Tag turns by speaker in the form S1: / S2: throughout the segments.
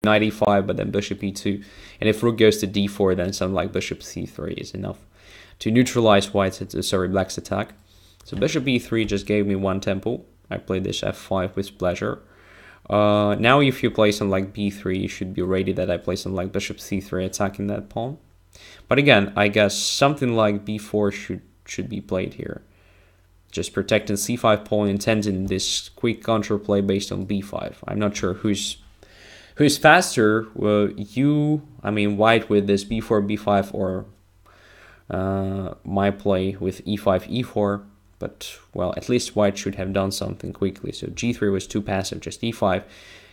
S1: knight e5, but then bishop e2. And if rook goes to d4, then something like bishop c3 is enough to neutralize black's attack. So bishop e3 just gave me one tempo. I played this f5 with pleasure. Now if you play something like b3, you should be ready that I play something like bishop c3 attacking that pawn. But again, I guess something like b4 should be played here. Just protecting c5 pawn, intending this quick counterplay based on b5. I'm not sure who's faster. White with this b4, b5, or my play with e5, e4. But, well, at least white should have done something quickly. So g3 was too passive, just e5,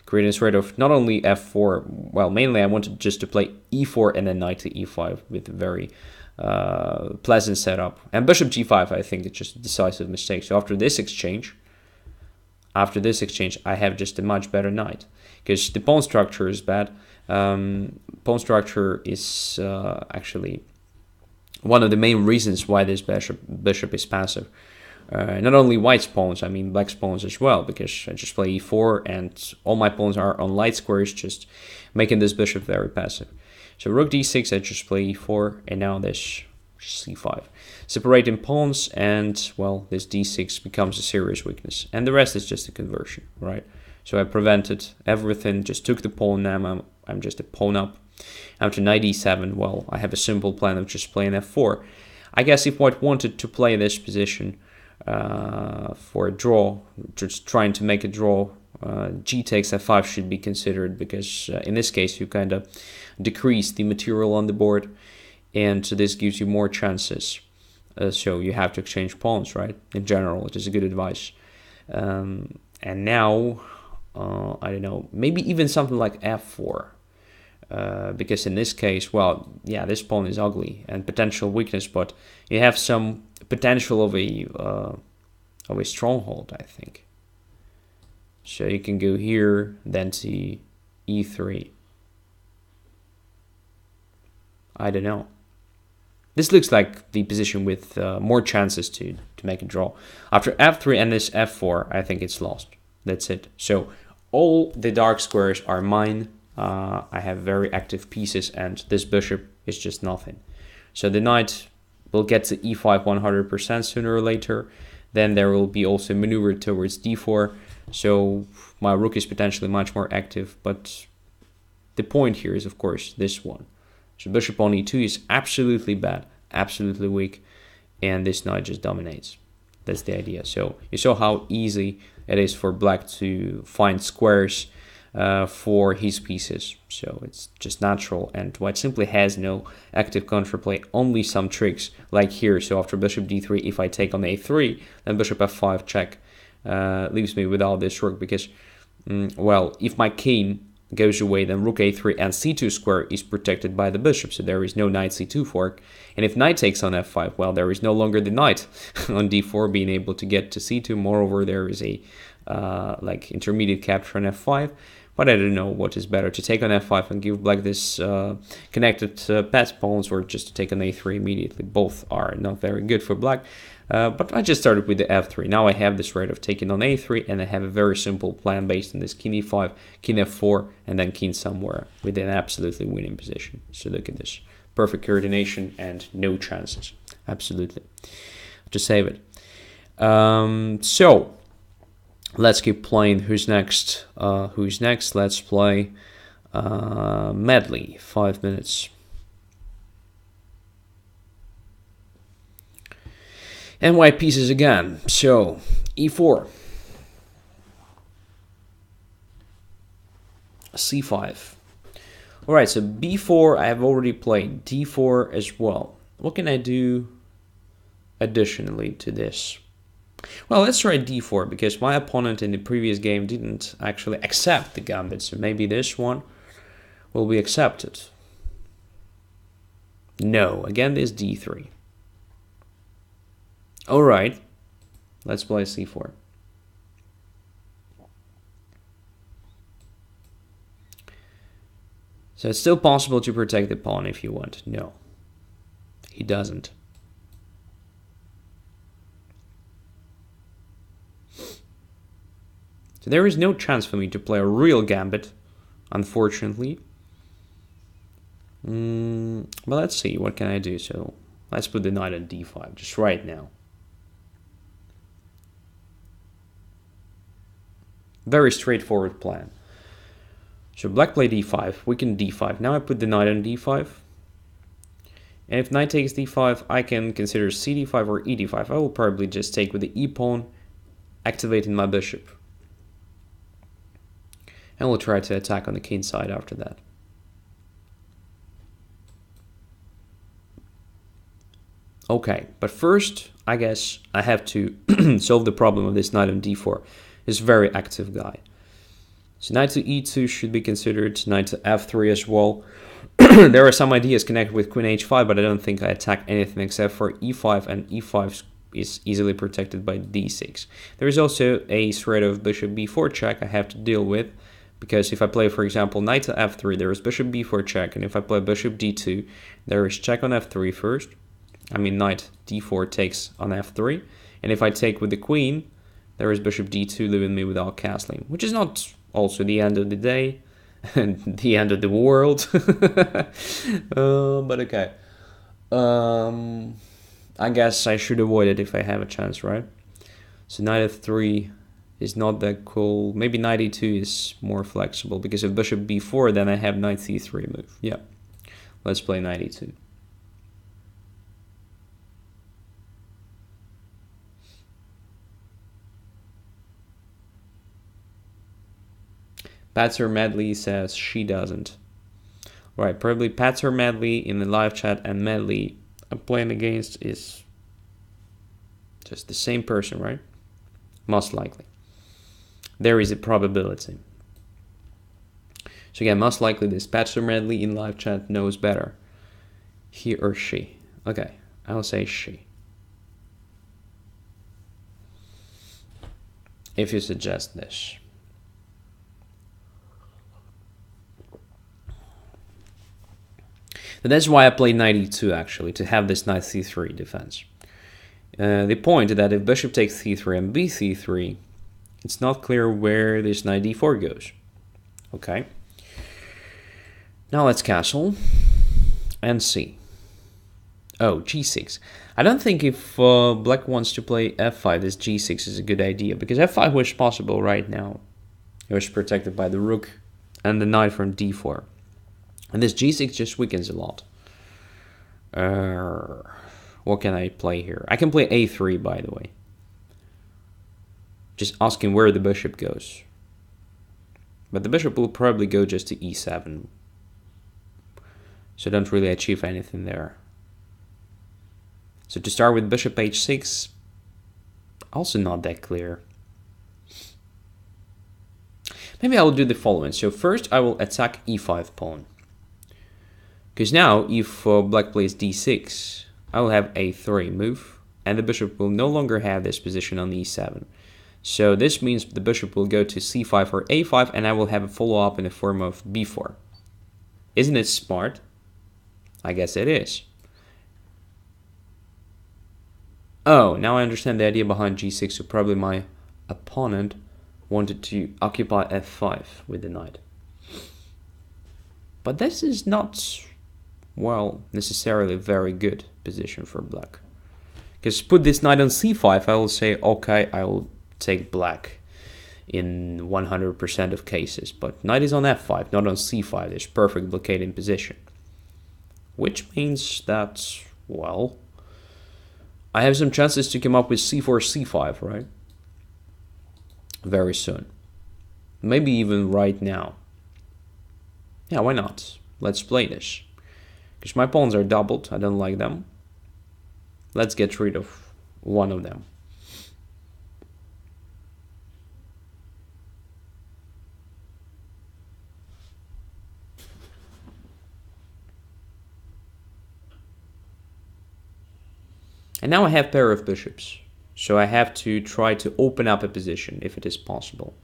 S1: creating a sort of not only f4, well, mainly I wanted just to play e4 and then knight to e5 with a very pleasant setup. And bishop g5, I think it's just a decisive mistake. So after this exchange, I have just a much better knight. Because the pawn structure is bad. Pawn structure is actually one of the main reasons why this bishop is passive. Not only white's pawns, I mean black's pawns as well, because I just play e4 and all my pawns are on light squares, just making this bishop very passive. So rook d6, I just play e4, and now this c5. Separating pawns, and, well, this d6 becomes a serious weakness. And the rest is just a conversion, right? So I prevented everything, just took the pawn, now I'm just a pawn up. After knight e7, well, I have a simple plan of just playing f4. I guess if white wanted to play this position for a draw, just trying to make a draw, g takes f5 should be considered, because in this case you kind of decrease the material on the board, and so this gives you more chances. So you have to exchange pawns, right? In general, it is a good advice. And now, I don't know, maybe even something like f4. Because in this case, well, yeah, this pawn is ugly and potential weakness, but you have some potential of a stronghold, I think. So you can go here, then to e3. I don't know. This looks like the position with more chances to make a draw. After f3 and this f4, I think it's lost. That's it. So all the dark squares are mine. I have very active pieces, and this bishop is just nothing. So the knight will get to e5 100% sooner or later. Then there will be also maneuver towards d4. So my rook is potentially much more active, but the point here is, of course, this one. So bishop on e2 is absolutely bad, absolutely weak, and this knight just dominates. That's the idea. So you saw how easy it is for black to find squares for his pieces. So it's just natural, and white simply has no active counterplay, only some tricks like here. So after bishop d3, if I take on a3, then bishop f5 check leaves me without this rook, because well, if my king goes away, then rook a3 and c2 square is protected by the bishop, so there is no knight c2 fork. And if knight takes on f5, well, there is no longer the knight on d4 being able to get to c2. Moreover, there is a like intermediate capture on f5. But I don't know what is better, to take on f5 and give black this connected pass pawns, or just to take on a3 immediately. Both are not very good for black. But I just started with the f3. Now I have this right of taking on a3, and I have a very simple plan based on this king e5, king f4, and then king somewhere with an absolutely winning position. So look at this. Perfect coordination and no chances. Absolutely. Just save it. So let's keep playing. Who's next? Let's play medley. 5 minutes. And white pieces again. So e4, c5. All right. So b4 I have already played. d4 as well. What can I do additionally to this? Well, let's try d4, because my opponent in the previous game didn't actually accept the gambit, so maybe this one will be accepted. No, again this d3. All right, let's play c4. So it's still possible to protect the pawn if you want. No, he doesn't. So there is no chance for me to play a real gambit unfortunately. But let's see, what can I do? So let's put the knight on d5 just right now. Very straightforward plan. So black play d5, we can d5. Now I put the knight on d5. And if knight takes d5, I can consider cd5 or ed5. I will probably just take with the e pawn, activating my bishop. And we'll try to attack on the king side after that. Okay, but first, I guess I have to solve the problem of this knight on d4. This very active guy. So knight to e2 should be considered, knight to f3 as well. There are some ideas connected with queen h5, but I don't think I attack anything except for e5, and e5 is easily protected by d6. There is also a threat of bishop b4 check I have to deal with, because if I play, for example, knight to f3, there is bishop b4 check, and if I play bishop d2, there is check on f3 first. I mean, knight d4 takes on f3, and if I take with the queen, there is bishop d2 leaving me without castling, which is not also the end of the day and the end of the world. But okay. I guess I should avoid it if I have a chance, right? So knight f3 is not that cool. Maybe knight e2 is more flexible, because if bishop b4, then I have knight c3 move. Yeah, let's play knight e2. Patser Medley says she doesn't. Right, probably Patser Medley in the live chat and Medley I'm playing against is just the same person, right? Most likely. There is a probability. So again, most likely this Patser Medley in live chat knows better. He or she. Okay, I'll say she. If you suggest this. And that's why I played knight e2 actually, to have this knight c3 defense. The point is that if bishop takes c3 and bc3, it's not clear where this knight d4 goes. Okay. Now let's castle and see. Oh, g6. I don't think if black wants to play f5, this g6 is a good idea, because f5 was possible right now. It was protected by the rook and the knight from d4. And this g6 just weakens a lot. What can I play here? I can play a3, by the way. Just asking where the bishop goes. But the bishop will probably go just to e7. So don't really achieve anything there. So to start with bishop h6, also not that clear. Maybe I will do the following. So first I will attack e5 pawn. Because now, if black plays d6, I will have a3 move, and the bishop will no longer have this position on e7. So this means the bishop will go to c5 or a5, and I will have a follow-up in the form of b4. Isn't it smart? I guess it is. Oh, now I understand the idea behind g6, so probably my opponent wanted to occupy f5 with the knight. But this is not, well, necessarily a very good position for black. Because put this knight on c5, I will say, okay, I will take black in 100% of cases. But knight is on f5, not on c5. There's perfect blockading position. Which means that, well, I have some chances to come up with c4, c5, right? Very soon. Maybe even right now. Yeah, why not? Let's play this. Because my pawns are doubled, I don't like them. Let's get rid of one of them. And now I have pair of bishops. So I have to try to open up a position if it is possible.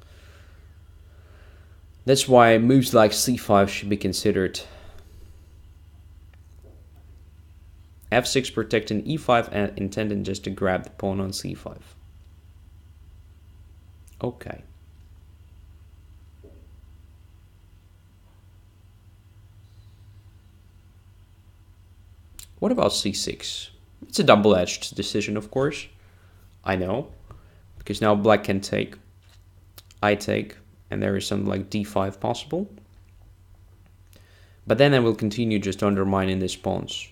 S1: That's why moves like c5 should be considered. f6 protecting e5 and intending just to grab the pawn on c5. Okay. What about c6? It's a double-edged decision, of course. I know, because now black can take, I take, and there is something like d5 possible. But then I will continue just undermining these pawns,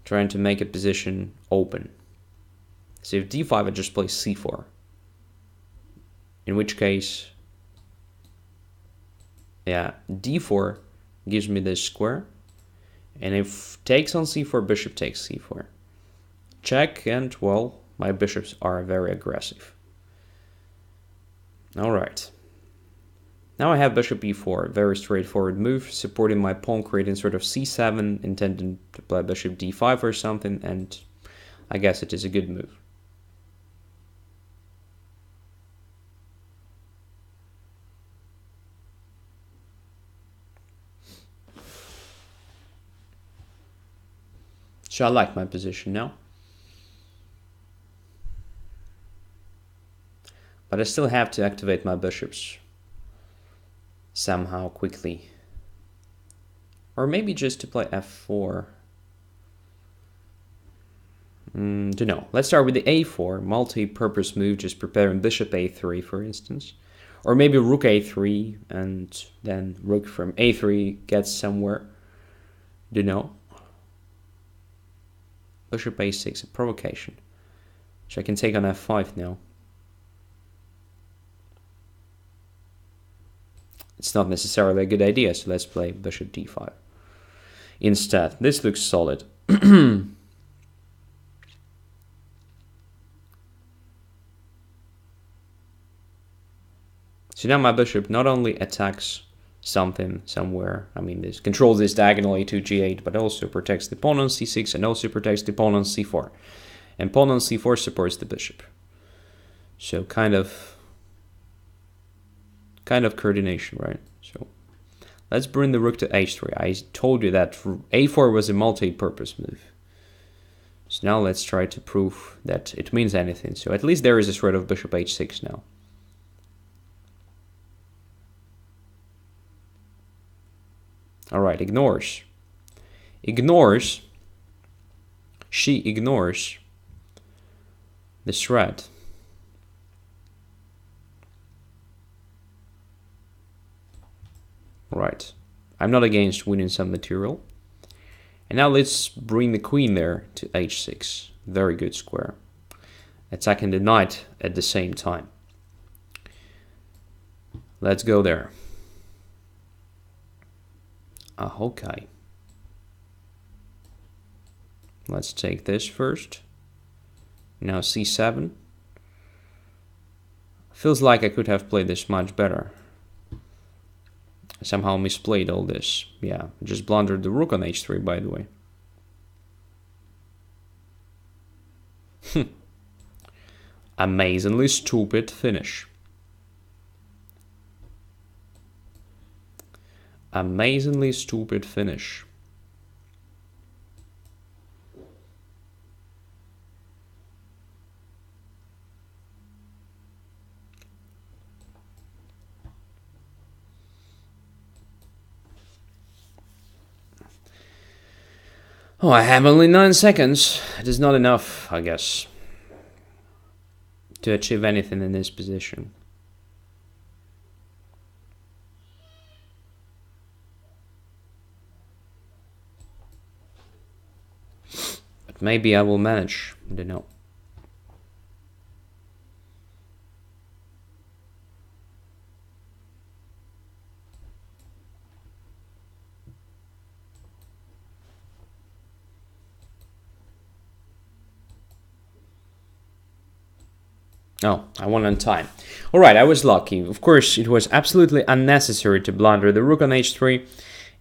S1: trying to make a position open. So if d5, I just play c4. In which case, yeah, d4 gives me this square. And if takes on c4, bishop takes c4. Check, and well, my bishops are very aggressive. All right. Now I have bishop e4, very straightforward move, supporting my pawn, creating sort of c7, intending to play bishop d5 or something, and I guess it is a good move. So I like my position now. But I still have to activate my bishops somehow quickly. Or maybe just to play f4. Don't know. Let's start with the a4, multi-purpose move, just preparing bishop a3, for instance. Or maybe rook a3, and then rook from a3 gets somewhere. Don't know. Bishop a6, a provocation. So I can take on f5 now. It's not necessarily a good idea, so let's play bishop d5 instead. This looks solid. So now my bishop not only attacks something somewhere, I mean this controls this diagonally to g8, but also protects the pawn on c6 and also protects the pawn on c4. And pawn on c4 supports the bishop. So kind of coordination, right? So let's bring the rook to h3. I told you that a4 was a multi-purpose move. So now let's try to prove that it means anything. So at least there is a threat of bishop h6 now. All right, ignores. She ignores the threat. Right, I'm not against winning some material. And now let's bring the queen there to h6. Very good square. Attacking the knight at the same time. Let's go there. Okay. Let's take this first. Now c7. Feels like I could have played this much better. I somehow misplayed all this. Yeah, just blundered the rook on h3, by the way. Amazingly stupid finish. Amazingly stupid finish. Oh, I have only 9 seconds. It is not enough, I guess, to achieve anything in this position. But maybe I will manage. I don't know. Oh, I won on time. All right, I was lucky. Of course, it was absolutely unnecessary to blunder the rook on h3,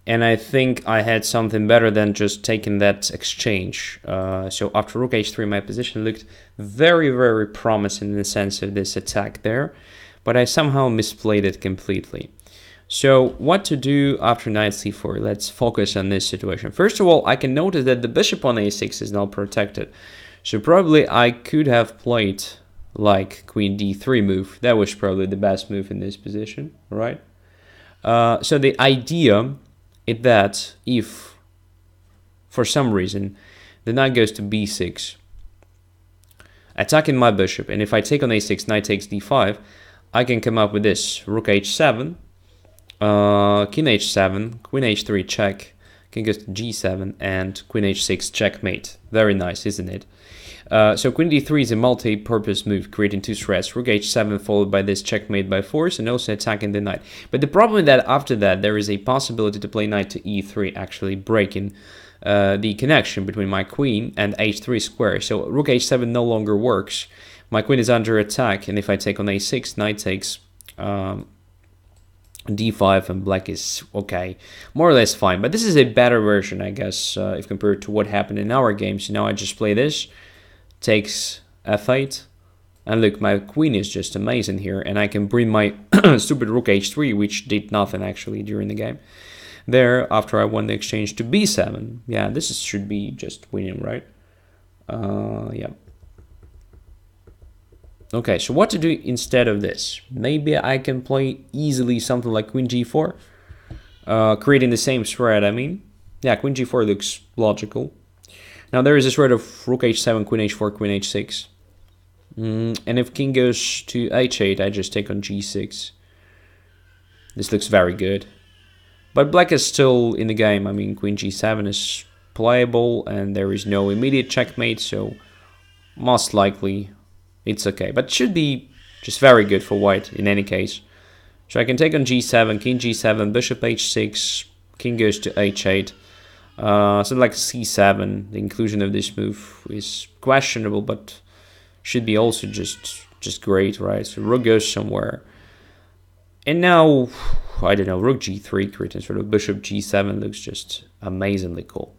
S1: and I think I had something better than just taking that exchange. So after rook h3, my position looked very, very promising in the sense of this attack there, but I somehow misplayed it completely. So what to do after knight c4? Let's focus on this situation. First of all, I can notice that the bishop on a6 is now protected. So probably I could have played like queen d3 move. That was probably the best move in this position, right? So the idea is that if for some reason, the knight goes to b6, attacking my bishop. And if I take on a6, knight takes d5, I can come up with this: rook h7, king h7, queen h3 check, king goes to g7, and queen h6 checkmate. Very nice, isn't it? So queen d3 is a multi-purpose move, creating two threats: rook h7 followed by this checkmate by force, and also attacking the knight. But the problem is that after that there is a possibility to play knight to e3, actually breaking the connection between my queen and h3 square. So rook h7 no longer works. My queen is under attack, and if I take on a6, knight takes d5, and black is okay, more or less fine. But this is a better version, I guess, if compared to what happened in our game. So now I just play this, takes f8, and look, my queen is just amazing here, and I can bring my stupid rook h3, which did nothing actually during the game there, after I won the exchange, to b7. Yeah, this should be just winning, right? Yeah. Okay, so what to do instead of this? Maybe I can play easily something like queen g4, creating the same threat, I mean. Yeah, queen g4 looks logical. Now there is a threat of rook h7, queen h4, queen h6. And if king goes to h8, I just take on g6. This looks very good. But black is still in the game. I mean, queen g7 is playable, and there is no immediate checkmate, so most likely it's okay. But it should be just very good for white in any case. So I can take on g7, king g7, bishop h6, king goes to h8. So like c7, the inclusion of this move is questionable, but should be also just great, right? So rook goes somewhere. And now, I don't know, rook g3 creating sort of bishop g7 looks just amazingly cool.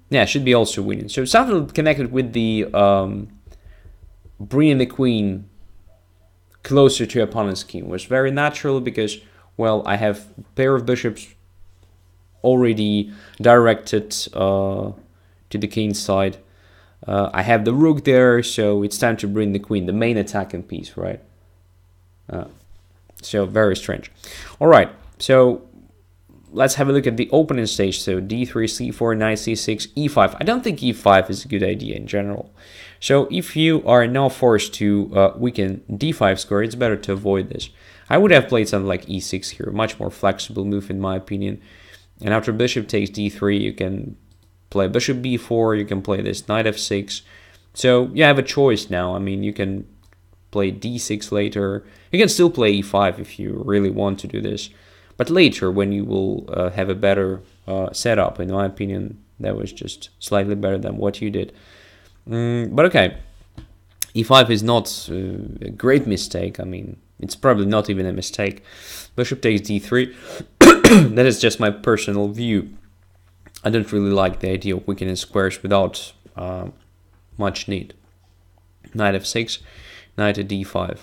S1: Yeah, should be also winning. So something connected with the bringing the queen closer to opponent's king was very natural, because, well, I have a pair of bishops already directed to the king's side. I have the rook there, so it's time to bring the queen, the main attacking piece, right? So very strange. All right, so let's have a look at the opening stage. So d3, c4, knight c6, e5. I don't think e5 is a good idea in general. So if you are now forced to weaken d5 square, it's better to avoid this. I would have played something like e6 here, much more flexible move in my opinion. And after bishop takes d3, you can play bishop b4, you can play this knight f6. So you have a choice now. I mean, you can play d6 later. You can still play e5 if you really want to do this. But later, when you will have a better setup, in my opinion, that was just slightly better than what you did. But okay, e5 is not a great mistake. I mean, it's probably not even a mistake. Bishop takes d3. That is just my personal view. I don't really like the idea of weakening squares without much need. Knight f6, knight to d5.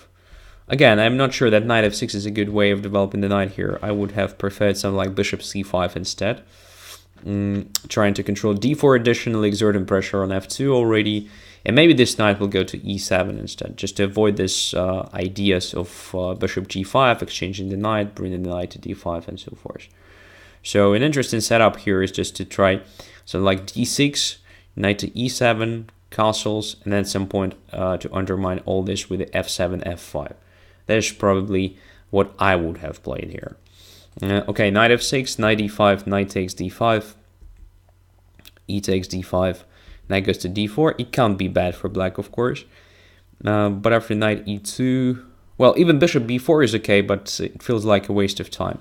S1: Again, I'm not sure that knight f6 is a good way of developing the knight here. I would have preferred something like bishop c5 instead. Trying to control d4 additionally, exerting pressure on f2 already. And maybe this knight will go to e7 instead, just to avoid this ideas of bishop g5, exchanging the knight, bringing the knight to d5, and so forth. So an interesting setup here is just to try something like d6, knight to e7, castles, and then at some point to undermine all this with the f7, f5. That is probably what I would have played here. Okay, knight f6, knight e5, knight takes d5, e takes d5, knight goes to d4. It can't be bad for black, of course. But after knight e2, well, even bishop b4 is okay, but it feels like a waste of time.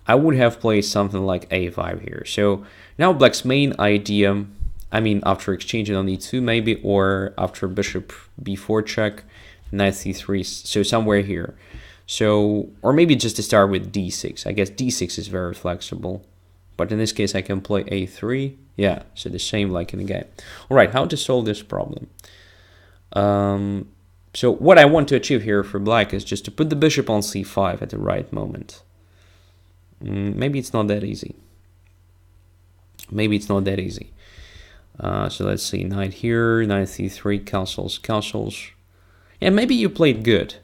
S1: I would have played something like a5 here. So now black's main idea, I mean, after exchanging on e2 maybe, or after bishop b4 check, knight c3, so somewhere here. So, or maybe just to start with d6. I guess d6 is very flexible. But in this case, I can play a3. Yeah, so the same like in the game. All right, how to solve this problem? So what I want to achieve here for black is just to put the bishop on c5 at the right moment. Maybe it's not that easy. Maybe it's not that easy. So let's see, knight here, knight c3, castles, castles. Yeah, maybe you played good.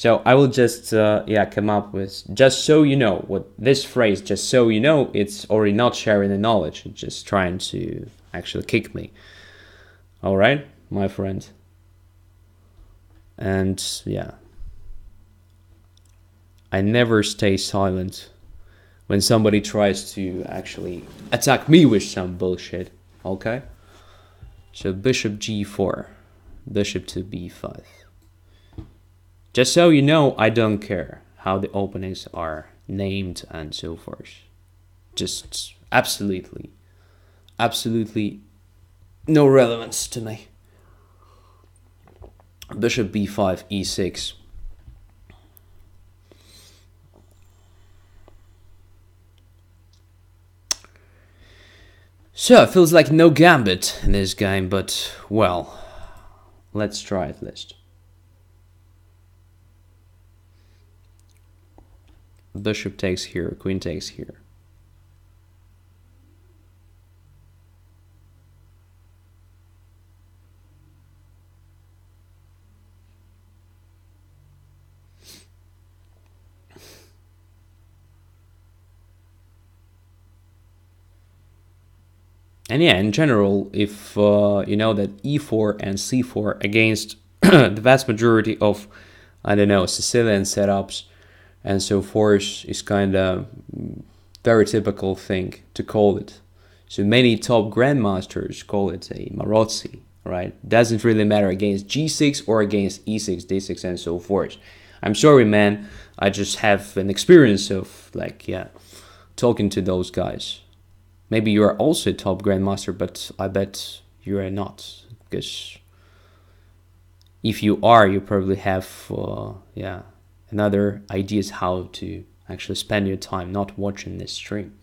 S1: So I will just yeah, come up with, just so you know, what this phrase, just so you know, it's already not sharing the knowledge. It's just trying to actually kick me. All right, my friend. And yeah, I never stay silent when somebody tries to actually attack me with some bullshit. Okay? So bishop g4, bishop to b5. Just so you know, I don't care how the openings are named and so forth. Just absolutely no relevance to me. Bishop b5, e6. So, it feels like no gambit in this game, but, well, let's try at least. Bishop takes here, queen takes here. And yeah, in general, if you know that e4 and c4 against the vast majority of, I don't know, Sicilian setups and so forth is kind of very typical thing to call it. So many top grandmasters call it a Marozzi, right? Doesn't really matter against g6 or against e6, d6 and so forth. I'm sorry, man. I just have an experience of, like, yeah, talking to those guys. Maybe you are also a top grandmaster, but I bet you are not, because if you are, you probably have yeah, another ideas how to actually spend your time not watching this stream.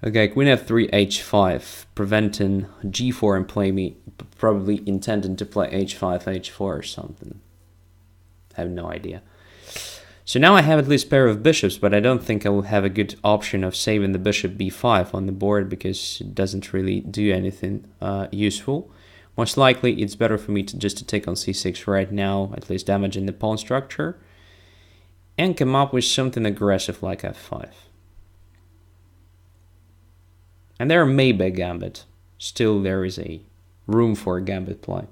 S1: Okay, queen f3, h5, preventing g4 and play me, probably intending to play h5, h4 or something. I have no idea. So now I have at least a pair of bishops, but I don't think I will have a good option of saving the bishop b5 on the board because it doesn't really do anything useful. Most likely it's better for me to just take on c6 right now, at least damaging the pawn structure, and come up with something aggressive like f5. And there may be a gambit. Still there is a room for a gambit play.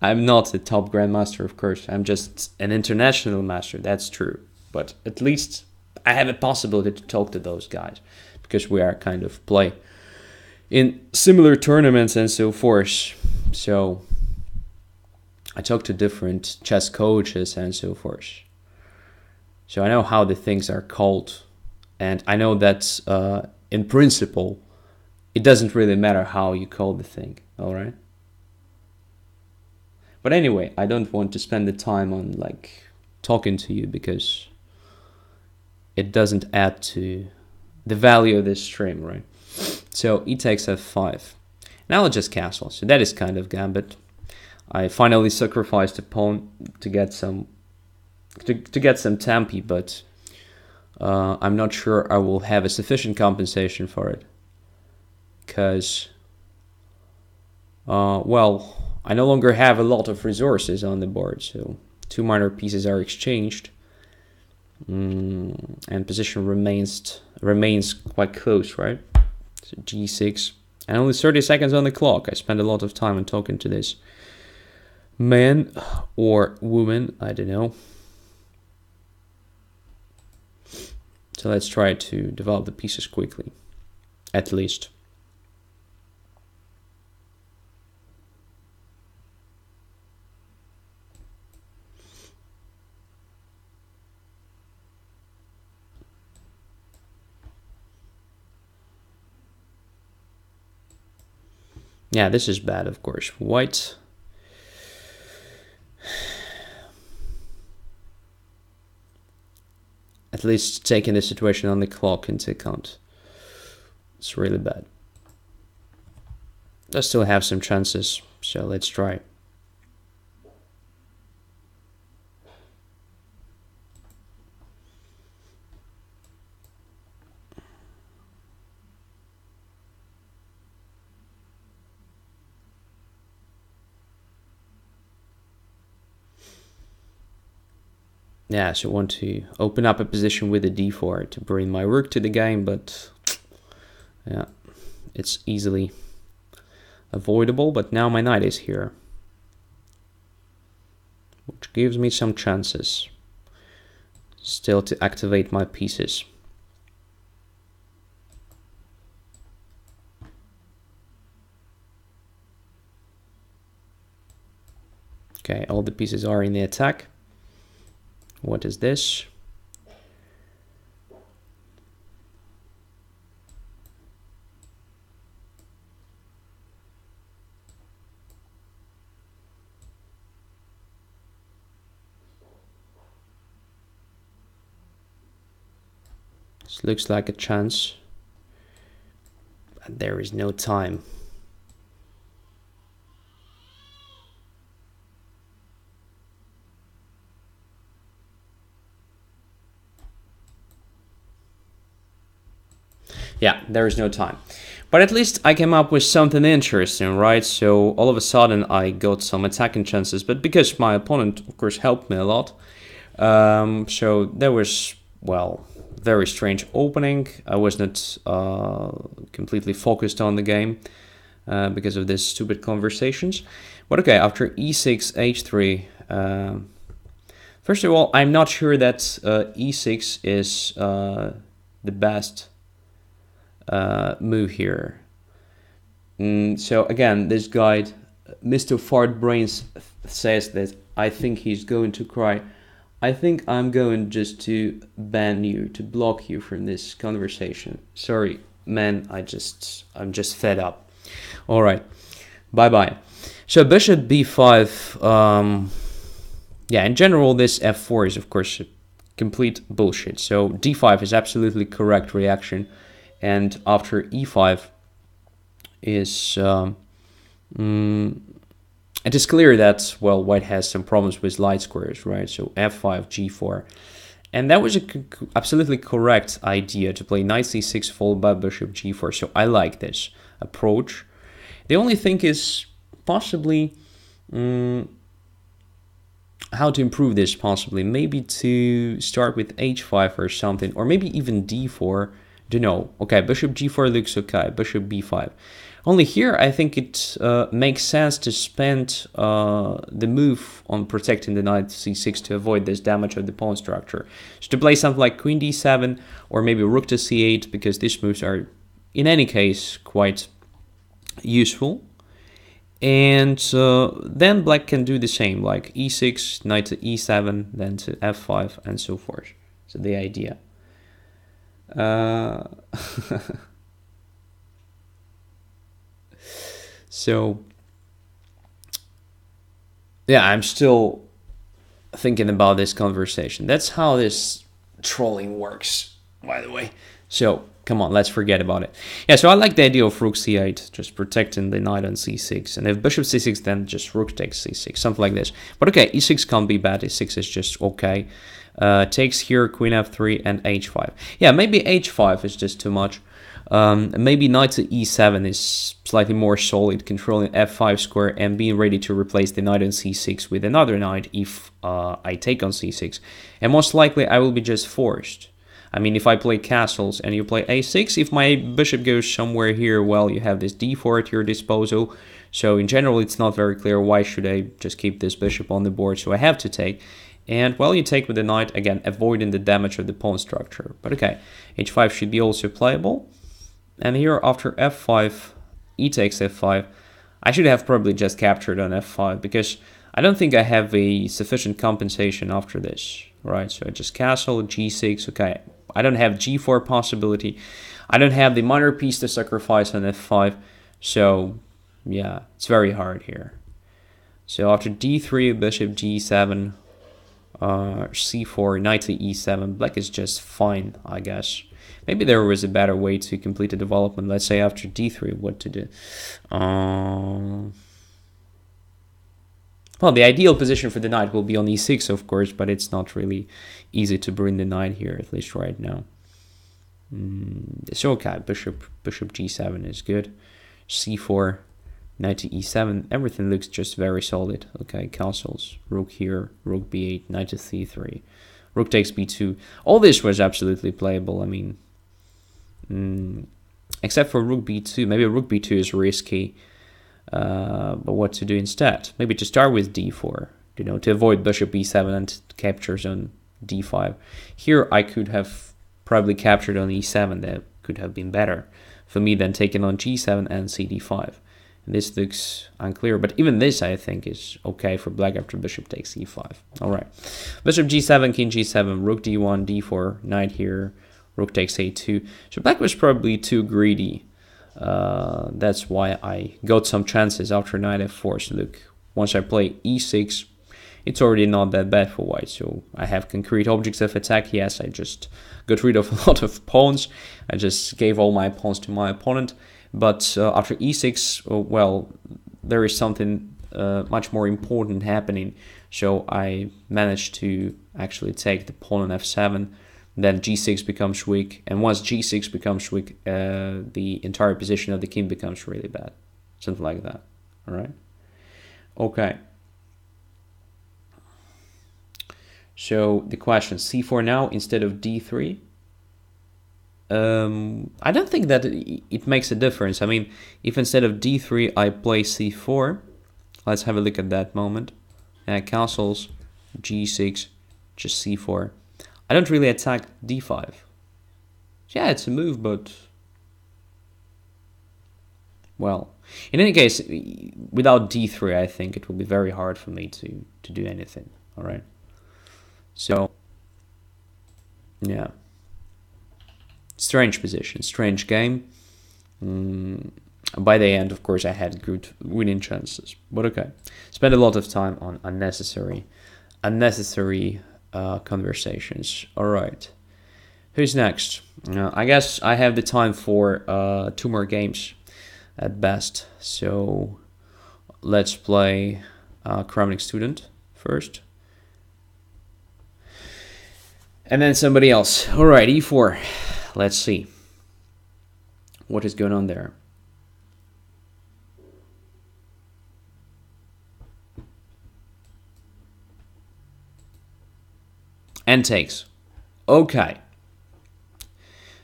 S1: I'm not a top grandmaster, of course. I'm just an international master, that's true. But at least I have a possibility to talk to those guys because we are kind of play in similar tournaments and so forth. So I talk to different chess coaches and so forth. So I know how the things are called. And I know that in principle, it doesn't really matter how you call the thing, all right? But anyway, I don't want to spend the time on like talking to you because it doesn't add to the value of this stream, right? So e takes f5. Now I'll just castle. So that is kind of gambit. I finally sacrificed a pawn to get some tempi, but I'm not sure I will have a sufficient compensation for it. Because well, I no longer have a lot of resources on the board, so 2 minor pieces are exchanged, and position remains quite close, right? So g6, and only 30 seconds on the clock. I spent a lot of time on talking to this man or woman, I don't know. So let's try to develop the pieces quickly, at least. Yeah, this is bad, of course. White. At least taking the situation on the clock into account. It's really bad. I still have some chances, so let's try. yeah, so I want to open up a position with a d4 to bring my rook to the game, but yeah, it's easily avoidable. But now my knight is here, which gives me some chances still to activate my pieces. Okay, all the pieces are in the attack. What is this? This looks like a chance, but there is no time. Yeah, there is no time. But at least I came up with something interesting, right? So all of a sudden I got some attacking chances, but because my opponent, of course, helped me a lot. So there was, well, very strange opening. I was not completely focused on the game because of these stupid conversations. But okay, after e6, h3. First of all, I'm not sure that e6 is the best move here. So again, this guide, Mr. Fart Brains, says that I think he's going to cry. I think I'm going just to ban you, to block you from this conversation. Sorry, man, I'm just fed up. All right, bye-bye. So bishop b5, yeah, in general, this f4 is, of course, complete bullshit. So d5 is absolutely correct reaction. And after e5 is, it is clear that, well, white has some problems with light squares, right? So f5, g4. And that was a absolutely correct idea to play knight c6 followed by bishop g4. So I like this approach. The only thing is possibly how to improve this possibly. Maybe to start with h5 or something, or maybe even d4. Don't know. Okay, bishop g4 looks okay. Bishop b5. Only here, I think it makes sense to spend the move on protecting the knight c6 to avoid this damage of the pawn structure. So to play something like queen d7 or maybe rook to c8, because these moves are, in any case, quite useful. And then black can do the same, like e6, knight to e7, then to f5, and so forth. So the idea. So yeah, I'm still thinking about this conversation. That's how this trolling works, by the way. So come on, let's forget about it. Yeah, so I like the idea of rook c8, just protecting the knight on c6. And if bishop c6, then just rook takes c6, something like this. But okay, e6 can't be bad. e6 is just okay. Takes here, queen f3 and h5. Yeah, maybe h5 is just too much. Maybe knight to e7 is slightly more solid, controlling f5 square and being ready to replace the knight on c6 with another knight if I take on c6. And most likely I will be just forced. I mean, if I play castles and you play a6, if my bishop goes somewhere here, well, you have this d4 at your disposal. So in general, it's not very clear why should I just keep this bishop on the board. So I have to take. And, well, you take with the knight, again, avoiding the damage of the pawn structure. But okay, h5 should be also playable. And here, after f5, e takes f5, I should have probably just captured on f5, because I don't think I have a sufficient compensation after this, right? So I just castle, g6, okay. I don't have g4 possibility. I don't have the minor piece to sacrifice on f5. So, yeah, it's very hard here. So after d3, bishop g7, c4, knight to e7, black is just fine, I guess. Maybe there was a better way to complete the development. Let's say after d3, what to do. Well, the ideal position for the knight will be on e6, of course, but it's not really easy to bring the knight here, at least right now. So okay, bishop g7 is good. c4, knight to e7, everything looks just very solid. Okay, castles, rook here, rook b8, knight to c3. Rook takes b2. All this was absolutely playable. I mean, except for rook b2. Maybe rook b2 is risky. But what to do instead? Maybe to start with d4, you know, to avoid bishop b7 and captures on d5. Here I could have probably captured on e7. That could have been better for me than taking on g7 and cd5. And this looks unclear, but even this I think is okay for black after bishop takes e5. All right, bishop g7, king g7, rook d1, d4, knight here, rook takes a2. So black was probably too greedy. That's why I got some chances after knight f4. So look, once I play e6, it's already not that bad for white. So I have concrete objects of attack. Yes, I just got rid of a lot of pawns. I just gave all my pawns to my opponent. But after e6, well, there is something much more important happening. So I managed to actually take the pawn on f7. Then g6 becomes weak. And once g6 becomes weak, the entire position of the king becomes really bad. Something like that. All right. Okay. So the question, c4 now instead of d3. I don't think that it makes a difference. I mean, if instead of d3 I play c4, let's have a look at that moment. Castles, g6, just c4. I don't really attack d5. Yeah, it's a move, but well, in any case, without d3, I think it will be very hard for me to do anything. All right. So, yeah. Strange position, strange game. By the end, of course, I had good winning chances. But okay. Spent a lot of time on unnecessary conversations. All right. Who's next? I guess I have the time for 2 more games at best. So let's play Chronic Student first. And then somebody else. All right, e4. Let's see what is going on there. And takes. Okay.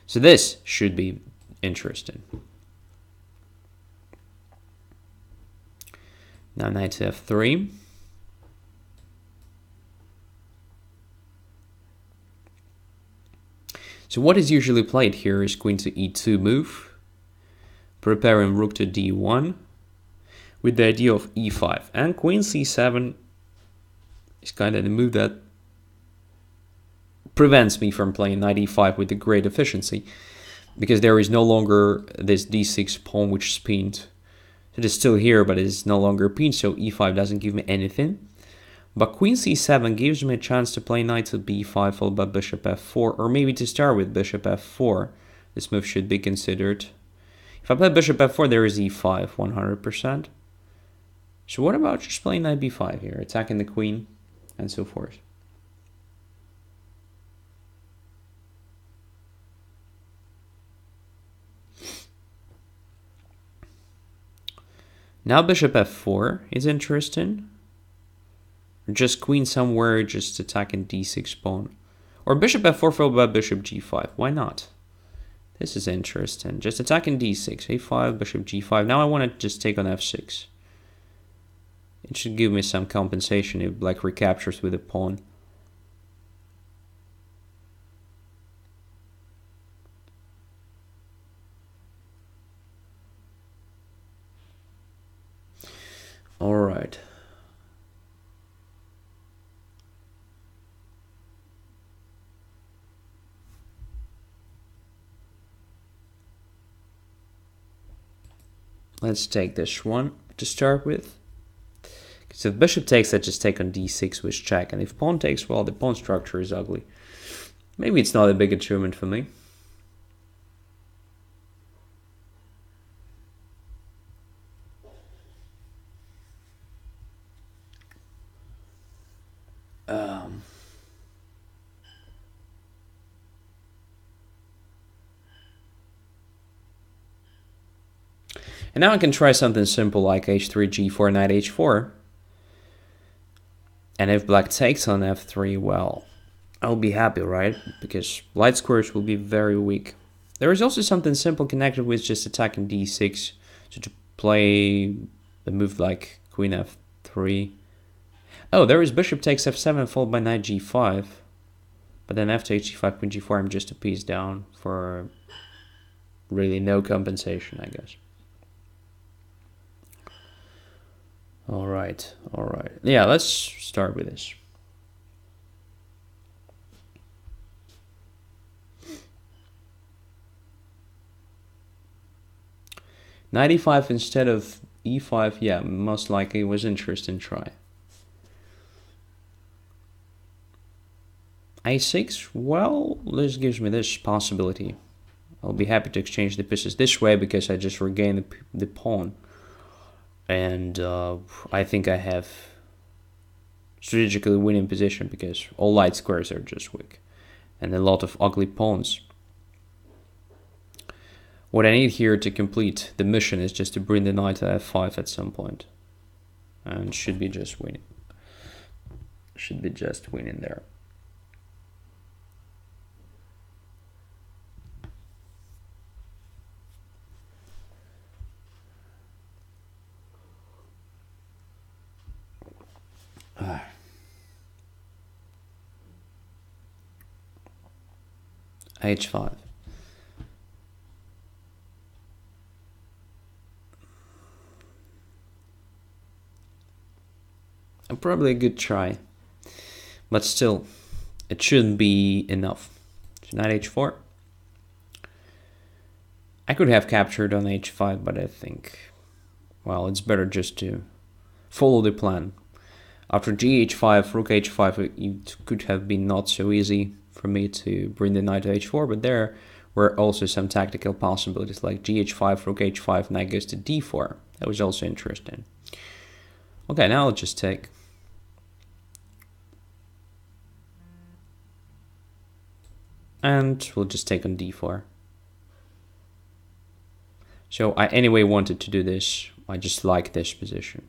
S1: So this should be interesting. Now knight to f3. So what is usually played here is queen to e2 move, preparing rook to d1, with the idea of e5. And queen c7 is kind of the move that prevents me from playing knight e5 with a great efficiency, because there is no longer this d6 pawn which is pinned. It is still here, but it is no longer pinned, so e5 doesn't give me anything. But queen c7 gives me a chance to play knight to b5 followed by bishop f4, or maybe to start with bishop f4. This move should be considered. If I play bishop f4, there is e5, 100%. So what about just playing knight b5 here, attacking the queen, and so forth? Now bishop f4 is interesting. Just queen somewhere, just attacking d6 pawn. Or bishop f4 followed by bishop g5. Why not? This is interesting. Just attacking d6, a5, bishop g5. Now I want to just take on f6. It should give me some compensation if black recaptures with a pawn. All right. Let's take this one to start with. Because if bishop takes, I just take on d6 with check. And if pawn takes, well, the pawn structure is ugly. Maybe it's not a big achievement for me. And now I can try something simple like h3, g4, knight h4. And if black takes on f3, well, I'll be happy, right? Because light squares will be very weak. There is also something simple connected with just attacking d6. So to play a move like queen f3. Oh, there is bishop takes f7 followed by knight g5. But then after h5, queen g4, I'm just a piece down for really no compensation, I guess. All right. Yeah, let's start with this. Knight e5 instead of e5, yeah, most likely was interesting try. a6, well, this gives me this possibility. I'll be happy to exchange the pieces this way because I just regain the pawn. And I think I have strategically winning position because all light squares are just weak. And a lot of ugly pawns. What I need here to complete the mission is just to bring the knight to f5 at some point. And should be just winning. Should be just winning there. h5. Probably a good try, but still, it shouldn't be enough. So knight h4. I could have captured on h5, but I think, well, it's better just to follow the plan. After gh5, rook h5, it could have been not so easy for me to bring the knight to h4, but there were also some tactical possibilities like gh5, rook h5, knight goes to d4. That was also interesting. Okay, now I'll just take. And we'll just take on d4. So I anyway wanted to do this. I just like this position.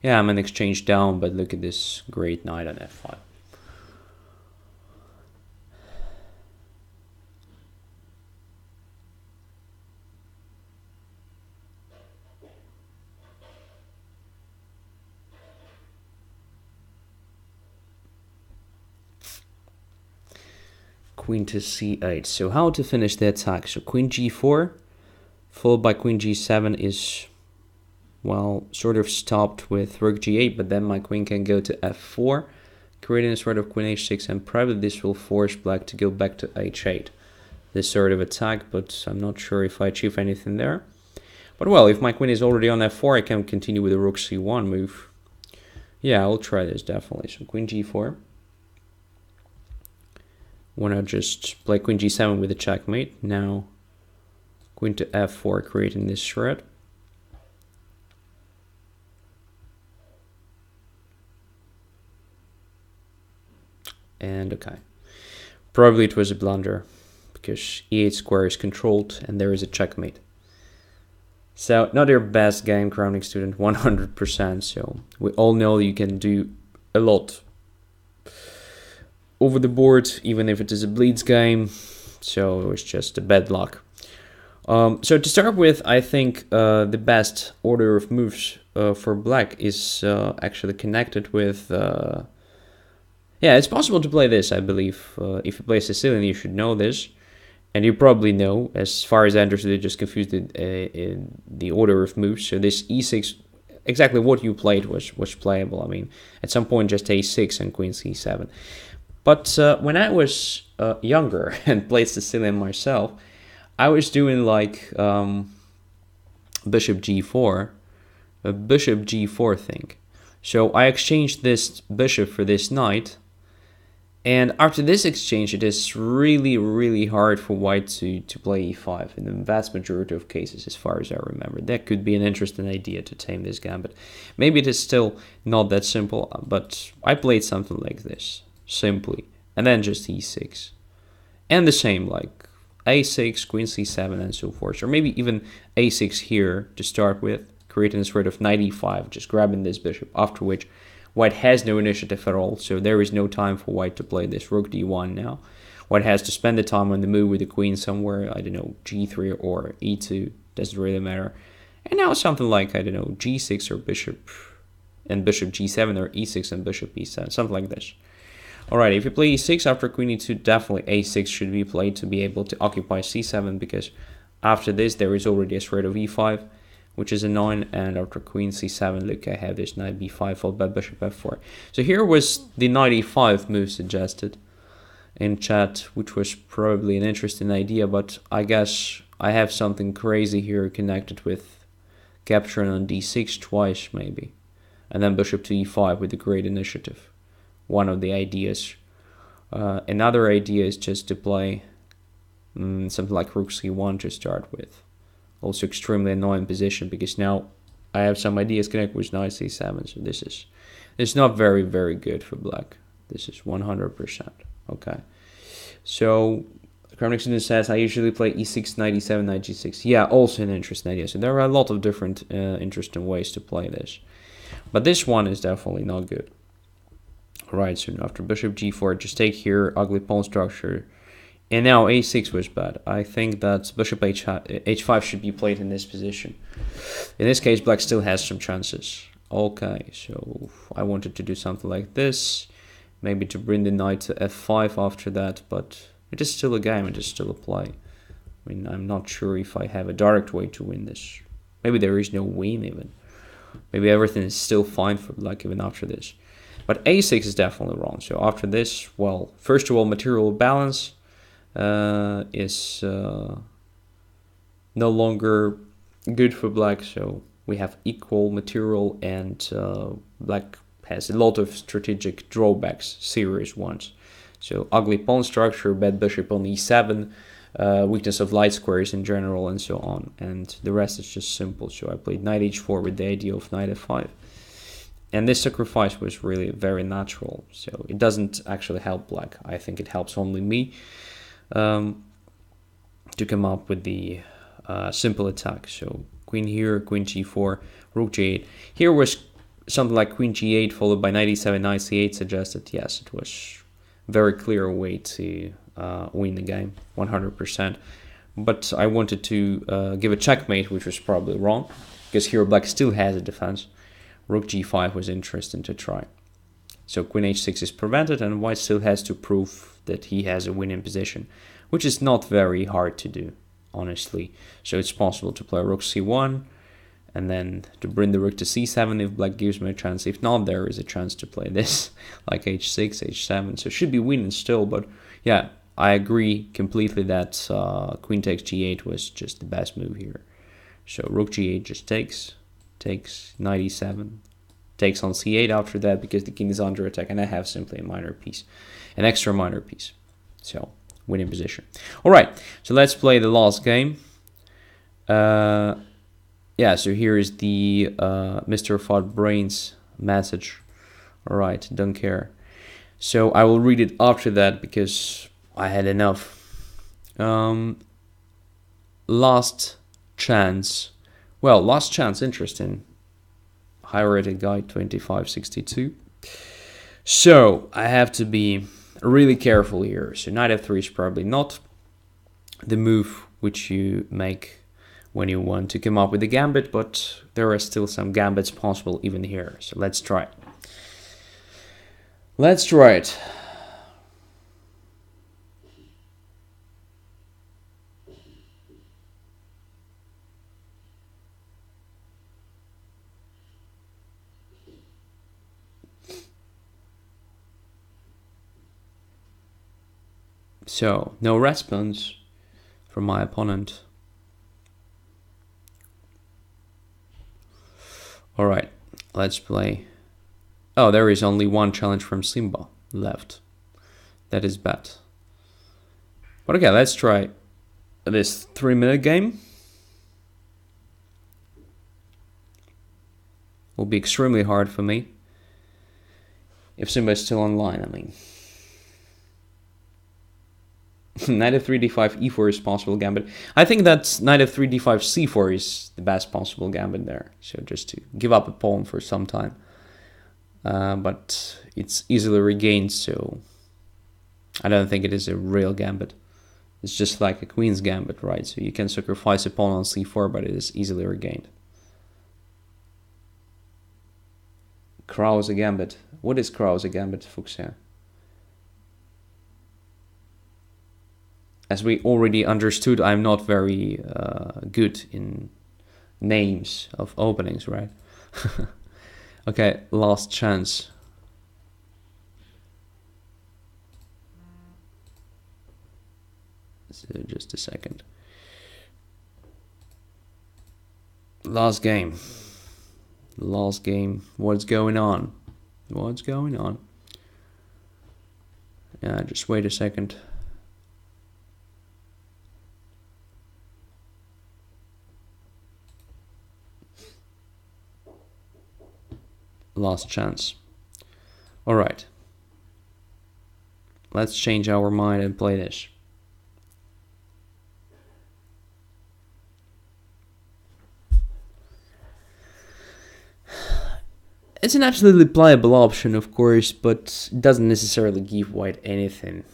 S1: Yeah, I'm an exchange down, but look at this great knight on f5. Queen to c8. So how to finish the attack? So queen g4, followed by queen g7 is, well, sort of stopped with rook g8, but then my queen can go to f4, creating a sort of queen h6, and probably this will force black to go back to h8. This sort of attack, but I'm not sure if I achieve anything there. But well, if my queen is already on f4, I can continue with the rook c1 move. Yeah, I'll try this definitely. So queen g4. Wanna just play queen g7 with a checkmate. Now queen to f4, creating this threat. And okay, probably it was a blunder because e8 square is controlled and there is a checkmate. So not your best game, crowning student, 100%. So we all know you can do a lot over the board, even if it is a bleeds game. So it was just a bad luck. So to start with, I think the best order of moves for black is actually connected with. Yeah, it's possible to play this, I believe. If you play Sicilian, you should know this. And you probably know, as far as I understood, it just confused in the order of moves. So this e6, exactly what you played was playable. I mean, at some point just a6 and queen c7. But when I was younger and played Sicilian myself, I was doing like bishop g4, a bishop g4 thing. So I exchanged this bishop for this knight. And after this exchange, it is really, really hard for white to play e5 in the vast majority of cases, as far as I remember. That could be an interesting idea to tame this gambit. Maybe it is still not that simple, but I played something like this, simply. And then just e6. And the same, like a6, queen c7, and so forth. Or maybe even a6 here to start with, creating a sort of knight e5, just grabbing this bishop, after which White has no initiative at all, so there is no time for white to play this rook d1 now. White has to spend the time on the move with the queen somewhere, I don't know, g3 or e2, doesn't really matter. And now something like, I don't know, g6 or bishop and bishop g7 or e6 and bishop e7, something like this. Alright, if you play e6 after queen e2, definitely a6 should be played to be able to occupy c7, because after this there is already a threat of e5, which is a 9, and after queen c7, look, I have this knight b5 followed by bishop f4. So here was the knight e5 move suggested in chat, which was probably an interesting idea, but I guess I have something crazy here connected with capturing on d6 twice maybe, and then bishop to e5 with a great initiative. One of the ideas. Another idea is just to play something like rook c1 to start with. Also extremely annoying position, because now I have some ideas connected with knight c7, so this is not very, very good for black. This is 100%. Okay. So Kremnikson says, I usually play e6, knight e7, knight g6. Yeah, also an interesting idea. So there are a lot of different interesting ways to play this. But this one is definitely not good. Right, so after bishop g4, just take here, ugly pawn structure. And now a6 was bad. I think that bishop h5 should be played in this position. In this case, black still has some chances. Okay, so I wanted to do something like this. Maybe to bring the knight to f5 after that, but it is still a game, it is still a play. I mean, I'm not sure if I have a direct way to win this. Maybe there is no win even. Maybe everything is still fine for black even after this. But a6 is definitely wrong. So after this, well, first of all, material balance is no longer good for black. So we have equal material, and black has a lot of strategic drawbacks, serious ones. So ugly pawn structure, bad bishop on e7, weakness of light squares in general, and so on. And the rest is just simple. So I played knight h4 with the idea of knight f5. And this sacrifice was really very natural, so it doesn't actually help black. I think it helps only me to come up with the simple attack. So queen here, queen g4, rook g8. Here was something like queen g8 followed by knight e7, knight c8 suggested. Yes, it was a very clear way to win the game, 100%. But I wanted to give a checkmate, which was probably wrong, because here black still has a defense. Rook g5 was interesting to try. So queen h6 is prevented, and white still has to prove that he has a winning position, which is not very hard to do, honestly. So it's possible to play rook c1, and then to bring the rook to c7 if black gives me a chance. If not, there is a chance to play this, like h6, h7. So it should be winning still, but yeah, I agree completely that queen takes g8 was just the best move here. So rook g8 just takes knight e7, takes on c8 after that, because the king is under attack, and I have simply a minor piece, an extra minor piece. So winning position. All right, so let's play the last game. Yeah, so here is the Mr. Fought Brains message. All right, don't care. So I will read it after that, because I had enough. Last chance. Well, last chance, interesting. High rated guy, 2562. So I have to be really careful here. So knight f3 is probably not the move which you make when you want to come up with a gambit, but there are still some gambits possible even here. So let's try it. Let's try it. So, no response from my opponent. Alright, let's play. Oh, there is only one challenge from Simba left. That is bad. But okay, let's try this 3-minute game. Will be extremely hard for me. If Simba is still online, I mean. Knight f3, d5, e4 is possible gambit. I think that knight f3, d5, c4 is the best possible gambit there. So just to give up a pawn for some time. but it's easily regained, so I don't think it is a real gambit. It's just like a queen's gambit, right? So you can sacrifice a pawn on c4, but it is easily regained. Krause gambit. What is Krause gambit, Fuchsia? As we already understood, I'm not very good in names of openings, right? Okay, last chance. So just a second. Last game. Last game. What's going on? What's going on? Yeah, just wait a second. Last chance. All right. Let's change our mind and play this. It's an absolutely playable option, of course, but it doesn't necessarily give white anything.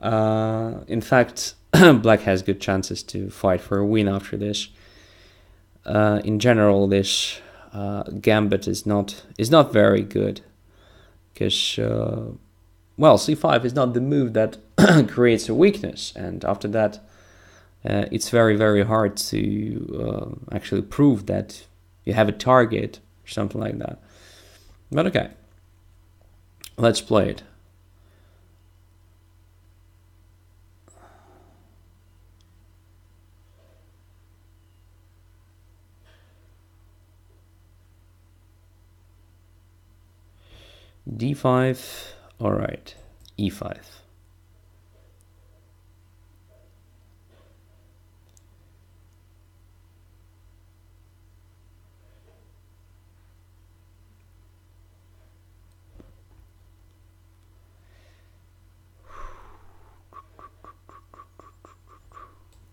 S1: In fact, black has good chances to fight for a win after this. In general, this gambit is not very good, because well, c5 is not the move that creates a weakness, and after that, it's very hard to actually prove that you have a target or something like that. But okay, let's play it. d5, all right, e5.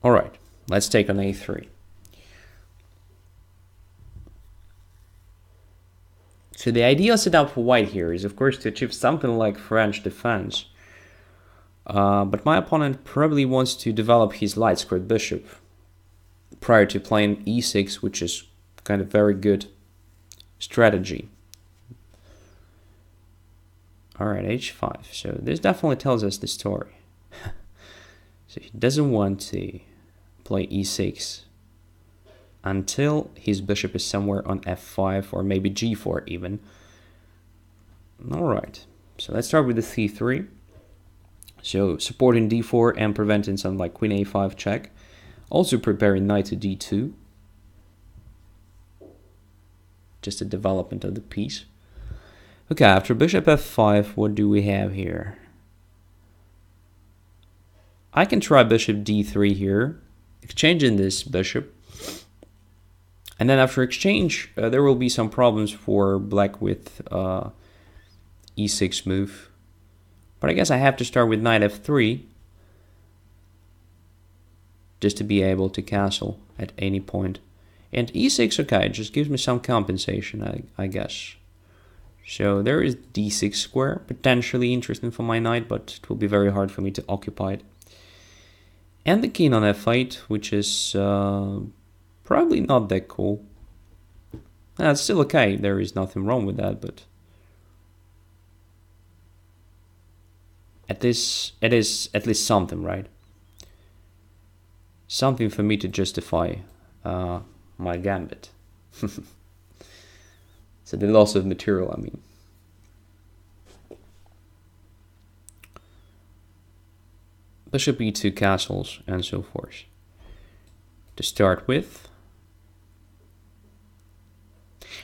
S1: All right, let's take on a3. So the ideal setup for white here is, of course, to achieve something like French defense. But my opponent probably wants to develop his light squared bishop prior to playing e6, which is kind of very good strategy. All right, h5. So this definitely tells us the story. So he doesn't want to play e6 until his bishop is somewhere on f5 or maybe g4 even. All right, so let's start with the c3. So supporting d4 and preventing something like queen a5 check. Also preparing knight to d2. Just a development of the piece. Okay, after bishop f5, what do we have here? I can try bishop d3 here, exchanging this bishop. And then after exchange, there will be some problems for black with e6 move. But I guess I have to start with knight f3 just to be able to castle at any point. And e6, okay, it just gives me some compensation, I guess. So there is d6 square, potentially interesting for my knight, but it will be very hard for me to occupy it. And the king on f8, which is probably not that cool. It's still okay, there is nothing wrong with that, but it is at least something, right? Something for me to justify my gambit. So the loss of material, I mean. Bishop e2 castles and so forth. To start with.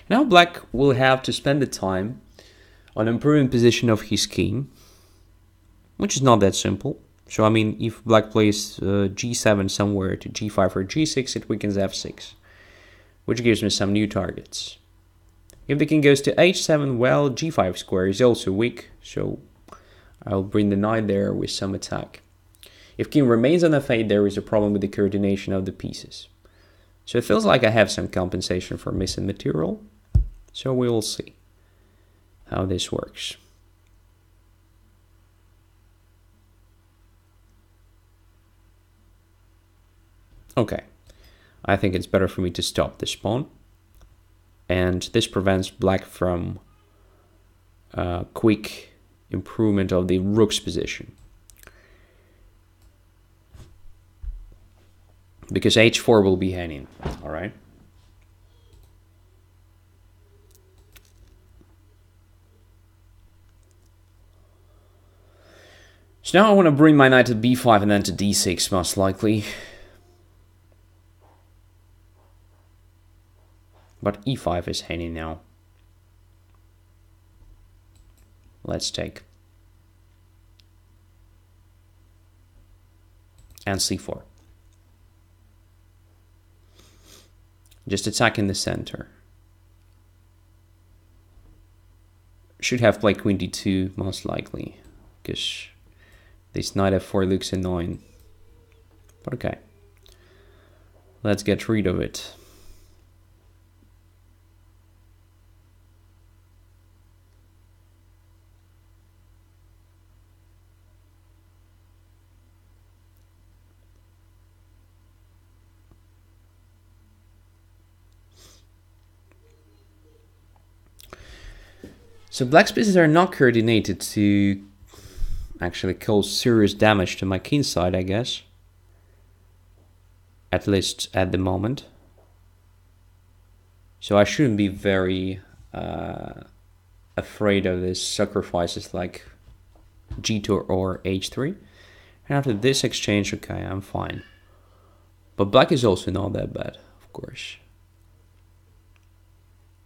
S1: Now black will have to spend the time on improving position of his king, which is not that simple. So I mean, if black plays g7 somewhere to g5 or g6, it weakens f6, which gives me some new targets. If the king goes to h7, well, g5 square is also weak, so I'll bring the knight there with some attack. If king remains on f8, there is a problem with the coordination of the pieces. So it feels like I have some compensation for missing material, So we will see how this works. Okay, I think it's better for me to stop this pawn. And this prevents black from quick improvement of the rook's position. Because h4 will be hanging, all right? So now I want to bring my knight to b5 and then to d6, most likely. But e5 is hanging now. Let's take. And c4. Just attacking the center. Should have played queen d2, most likely. Because this knight f4 looks annoying. But okay. Let's get rid of it. So black's pieces are not coordinated to actually cause serious damage to my king side, I guess. At least at the moment. So I shouldn't be very afraid of these sacrifices like g2 or h3. And after this exchange, okay, I'm fine. But black is also not that bad, of course.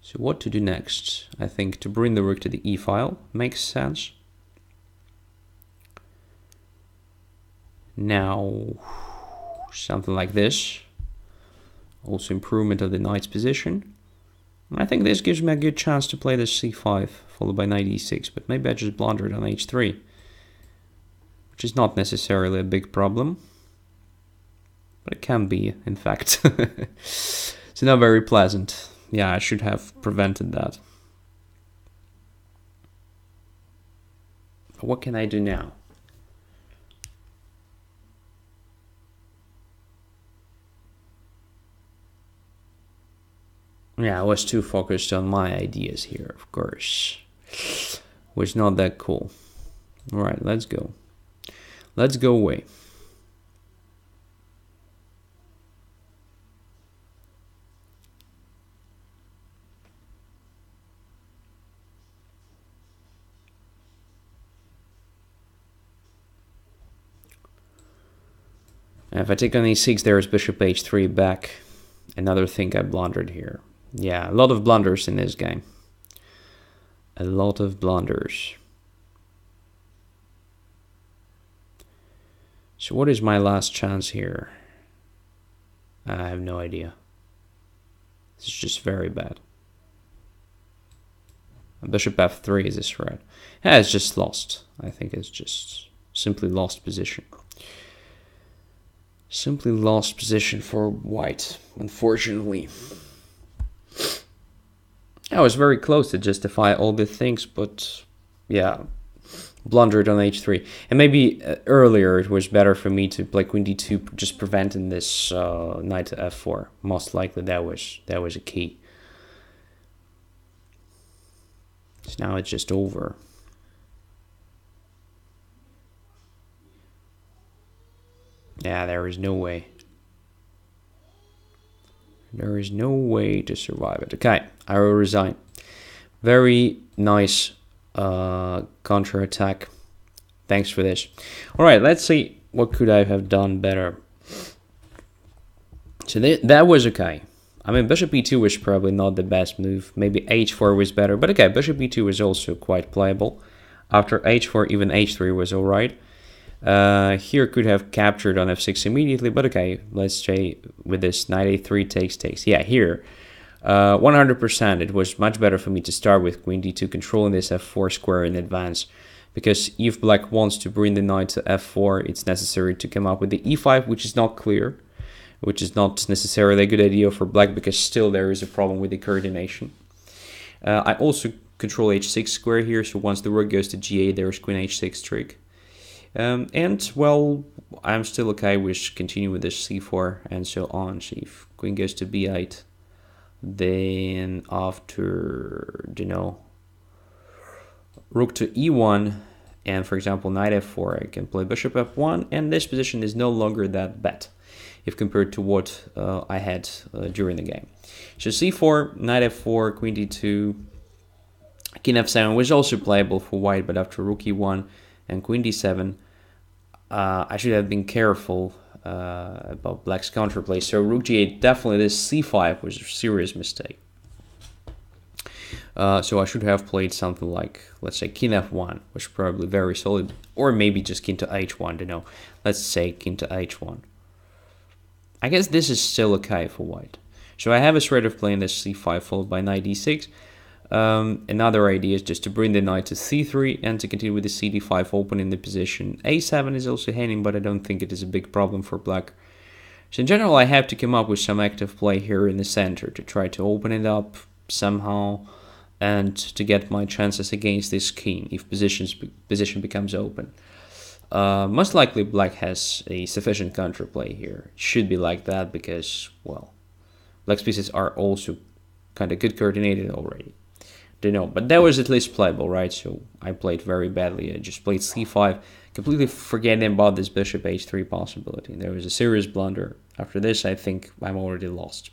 S1: So what to do next? I think to bring the rook to the e file makes sense. Now, something like this. Also improvement of the knight's position. I think this gives me a good chance to play this c5, followed by knight e6, but maybe I just blundered on h3. Which is not necessarily a big problem. But it can be, in fact. It's not very pleasant. Yeah, I should have prevented that. But what can I do now? Yeah, I was too focused on my ideas here, of course. Was not that cool. Alright, let's go. Let's go away. If I take on e6, there is bishop h3 back. Another thing I blundered here. Yeah, a lot of blunders in this game. A lot of blunders. So what is my last chance here? I have no idea. This is just very bad. Bishop f3 is this threat. Yeah, it's just lost. I think it's just simply lost position. Simply lost position for white, unfortunately. I was very close to justify all the things, but yeah, blundered on h3. And maybe earlier it was better for me to play queen d2, just preventing this knight to f4. Most likely that was a key. So now it's just over. Yeah, there is no way. There is no way to survive it. Okay, I will resign. Very nice counter-attack. Thanks for this. Alright, let's see what could I have done better. So that was okay. I mean, bishop e2 was probably not the best move. Maybe h4 was better. But okay, bishop e2 was also quite playable. After h4, even h3 was alright. Here could have captured on f6 immediately, but okay, let's say with this knight a3 takes. Yeah, here 100% it was much better for me to start with queen d2, controlling this f4 square in advance, because if black wants to bring the knight to f4, it's necessary to come up with the e5, which is not clear, which is not necessarily a good idea for black, because still there is a problem with the coordination. I also control h6 square here, so once the rook goes to g8, there's queen h6 trick. And, well, I'm still okay with continuing with this c4 and so on. So if queen goes to b8, then after, you know, rook to e1, and for example knight f4, I can play bishop f1, and this position is no longer that bad if compared to what I had during the game. So c4, knight f4, queen d2, king f7 was also playable for white, but after rook e1 and queen d7, I should have been careful about black's counterplay. So rook g8, definitely this c5 was a serious mistake. So I should have played something like, let's say, king f1, which is probably very solid, or maybe just king to h1, you know. Let's say king to h1. I guess this is still okay for white. So I have a threat of playing this c5 followed by knight d6. Another idea is just to bring the knight to c3 and to continue with the cd5 opening the position. a7 is also hanging, but I don't think it is a big problem for black. So in general, I have to come up with some active play here in the center to try to open it up somehow and to get my chances against this king if position becomes open. Most likely black has a sufficient counterplay here. It should be like that because, well, black's pieces are also kind of good coordinated already. Don't know, but that was at least playable, right? So I played very badly. I just played c5, completely forgetting about this bishop h3 possibility. There was a serious blunder. After this, I think I'm already lost.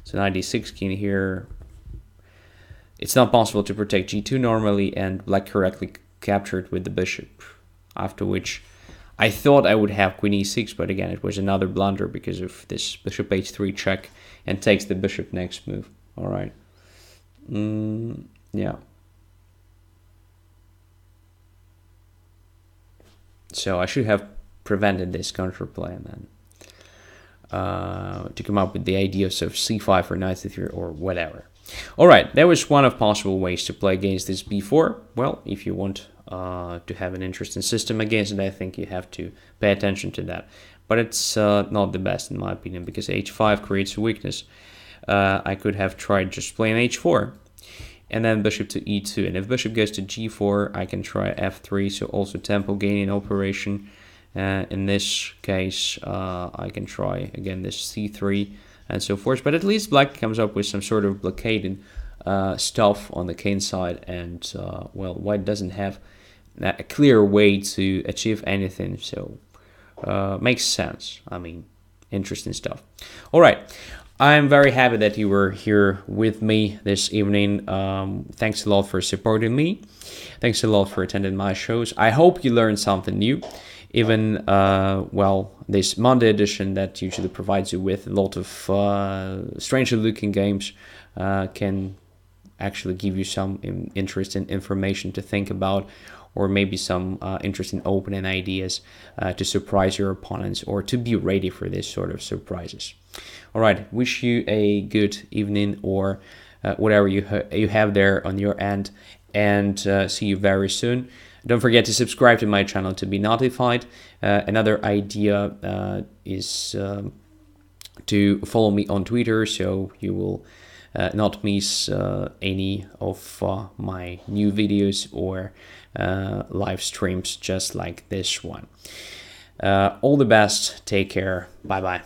S1: So knight d6 king here. It's not possible to protect g2 normally, and black correctly captured with the bishop. After which, I thought I would have queen e6, but again, it was another blunder because of this bishop h3 check and takes the bishop next move. All right. Yeah. So I should have prevented this counterplay and then to come up with the ideas of c5 or knight c3 or whatever. All right, that was one of possible ways to play against this b4. Well, if you want to have an interesting system against it, I think you have to pay attention to that. But it's not the best in my opinion because h5 creates a weakness. I could have tried just playing h4 and then bishop to e2. And if bishop goes to g4, I can try f3, so also tempo gaining operation. In this case, I can try again this c3 and so forth. But at least black comes up with some sort of blockading stuff on the king side. And, well, white doesn't have a clear way to achieve anything. So, makes sense. I mean, interesting stuff. All right. I'm very happy that you were here with me this evening. Thanks a lot for supporting me. Thanks a lot for attending my shows. I hope you learned something new. Even, well, this Monday edition that usually provides you with a lot of strangely looking games can actually give you some interesting information to think about, or maybe some interesting opening ideas to surprise your opponents or to be ready for this sort of surprises. All right, wish you a good evening or whatever you have there on your end, and see you very soon. Don't forget to subscribe to my channel to be notified. Another idea is to follow me on Twitter, so you will not miss any of my new videos or live streams just like this one. All the best. Take care. Bye-bye.